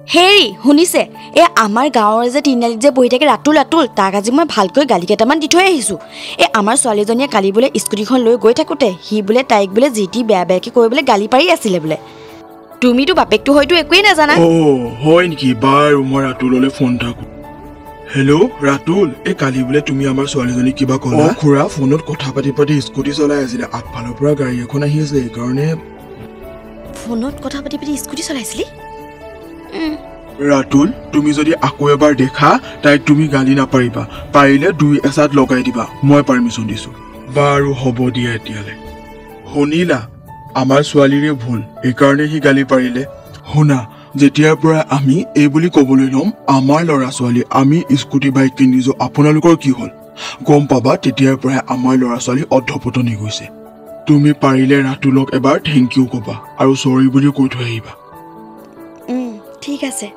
হেৰি শুনিছে এ আমাৰ গাঁৱৰ যে তিনিআলিত যে বহি থাকে ৰাতুল তাক আজি মই ভালকৈ গালি কেইটামান দি থৈ আহিছোঁ এই আমাৰ ছোৱালীজনীয়ে কালি বোলে স্কুটিখন লৈ গৈ থাকোঁতে সি বোলে তাইক বোলে যি টি বেয়াকৈ কৈ বোলে গালি পাৰি আছিলে বোলে তুমিতো বাপেকটো হয়তো একোৱেই নাজানা হয় নেকি বাৰু মই ৰাতুললৈ ফোন এটা কৰোঁ হেল্ল' ৰাতুল এই কালি বোলে তুমি আমাৰ ছোৱালীজনী কিবা ক'লা খুৰা ফোনত কথা পাতি স্কুটি চলাই আছিলে আগফালৰ পৰা গাড়ী এখন আহি আছিলে সেইকাৰণে ফোনত কথা পাতি স্কুটি চলাইছিলি ৰাতুল তুমি যদি আকৌ এবাৰ দেখা তাইক তুমি গালি নাপাৰিবা পাৰিলে 2 এচাট লগাই দিবা মই পাৰ্মিশ্যন দিছোঁ বাৰু হ'ব দিয়া এতিয়ালৈ শুনিলা আমাৰ ছোৱালীৰে ভুল এইকাৰণে সি গালি পাৰিলে শুনা যেতিয়াৰ পৰা আমি এই বুলি ক'বলৈ ল'ম আমাৰ ল'ৰা ছোৱালী আমি স্কুটি বাইক কিনি দিছোঁ আপোনালোকৰ কি হ'ল গম পাবা তেতিয়াৰ পৰাই আমাৰ ল'ৰা ছোৱালী অধপতনি গৈছে তুমি পাৰিলে ৰাতুলক এবাৰ থেংক ইউ ক'বা আৰু চৰি বুলি কৈ থৈ আহিবা ঠিক আছে